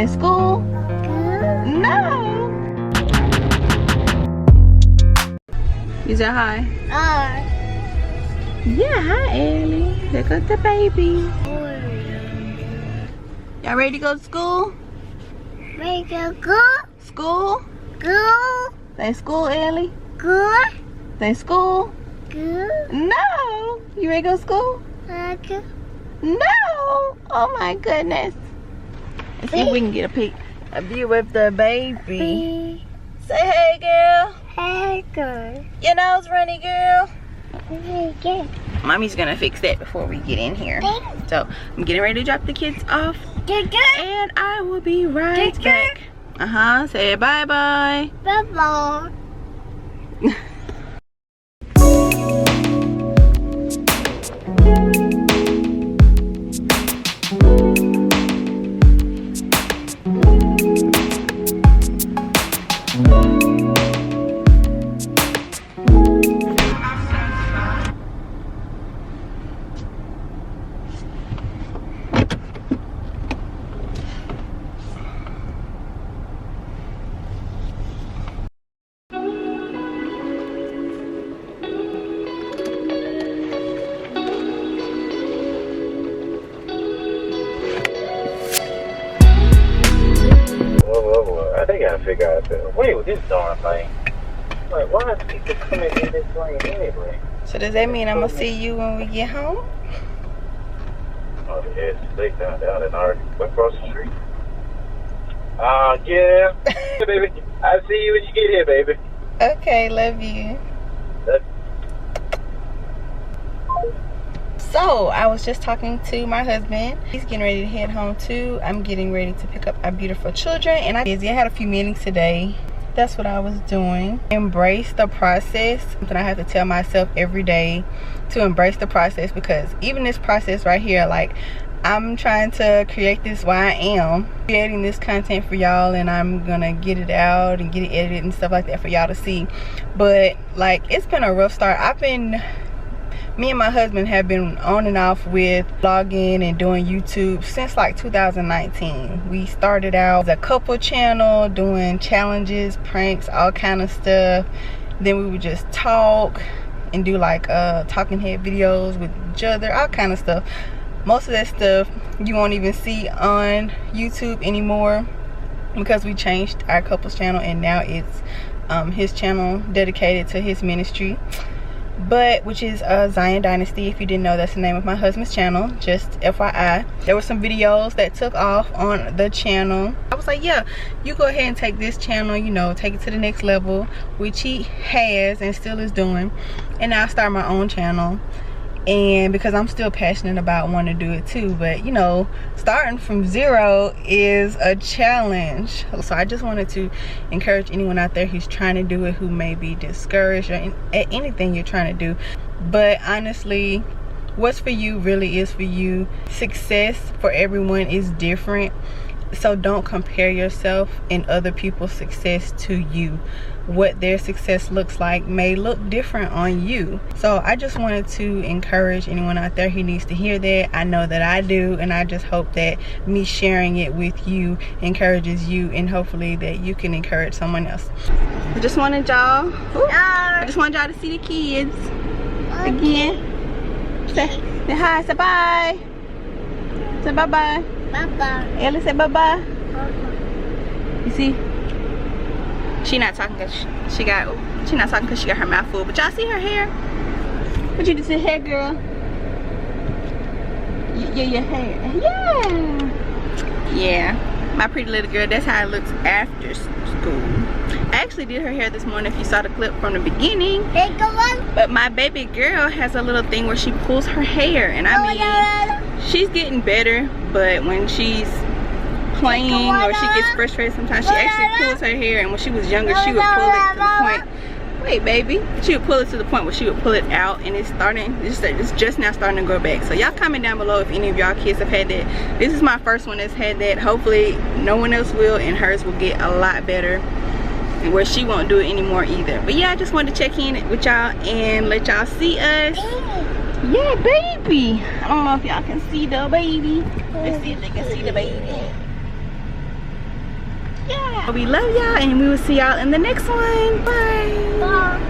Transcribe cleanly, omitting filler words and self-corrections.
Say school. No. You say hi. Yeah, hi Ellie. There goes the baby. Y'all ready to go to school? Ready to go? School? Go? Say school, Ellie. Go? Say school. Go? No. You ready to go to school? Go? No. Oh my goodness. Let's see if we can get a view of the baby. Say hey, girl. Hey, girl. Your nose runny, girl. Hey, girl. Mommy's gonna fix that before we get in here. So I'm getting ready to drop the kids off, and I will be right back. Say bye bye. Bye bye. I think I gotta figure out the way with this darn thing. Like, why is people coming in this lane anyway? So does that mean I'm gonna see you when we get home? Oh, yeah, they down in our across the street. Yeah. Hey, baby. I'll see you when you get here, baby. Okay, love you. So I was just talking to my husband. He's getting ready to head home too. I'm getting ready to pick up our beautiful children, and I had a few meetings today. That's what I was doing. Embrace the process. Something I have to tell myself every day, to embrace the process, because even this process right here, like, I'm trying to create this while I am creating this content for y'all, and I'm gonna get it out and get it edited and stuff like that for y'all to see. But like, it's been a rough start. Me and my husband have been on and off with vlogging and doing YouTube since like 2019. We started out as a couple channel doing challenges, pranks, all kind of stuff. Then we would just talk and do like talking head videos with each other, all kind of stuff. Most of that stuff you won't even see on YouTube anymore, because we changed our couples channel, and now it's his channel dedicated to his ministry, which is Zion Dynasty. If you didn't know, that's the name of my husband's channel, just FYI. There were some videos that took off on the channel. I was like, yeah, you go ahead and take this channel, you know, take it to the next level, which he has and still is doing. And now I start my own channel, and because I'm still passionate about wanting to do it too, but you know, starting from zero is a challenge. So I just wanted to encourage anyone out there who's trying to do it, who may be discouraged or at anything you're trying to do. But honestly, what's for you really is for you. Success for everyone is different, so don't compare yourself and other people's success to you. What their success looks like may look different on you. So I just wanted to encourage anyone out there who needs to hear that. I know that I do, and I just hope that me sharing it with you encourages you, and hopefully that you can encourage someone else. I just wanted y'all to see the kids again. Say hi, say bye. Say bye bye. Bye bye. Ellie, say bye bye. You see? She not talking because she got her mouth full. But y'all see her hair? What you do to the hair, girl? Yeah, your hair. Yeah, my pretty little girl. That's how it looks after school. I actually did her hair this morning, if you saw the clip from the beginning. But my baby girl has a little thing where she pulls her hair, and I mean, she's getting better. But when she's playing or she gets frustrated sometimes, she actually pulls her hair, and when she was younger she would pull it to the point, wait baby, she would pull it to the point where she would pull it out, and it's just now starting to grow back. So y'all comment down below if any of y'all kids have had that. This is my first one that's had that. Hopefully no one else will, and hers will get a lot better, and where she won't do it anymore either. But yeah, I just wanted to check in with y'all and let y'all see us. Yeah, baby. I don't know if y'all can see the baby. Let's see if they can see the baby. Yeah. We love y'all, and we will see y'all in the next one. Bye. Bye.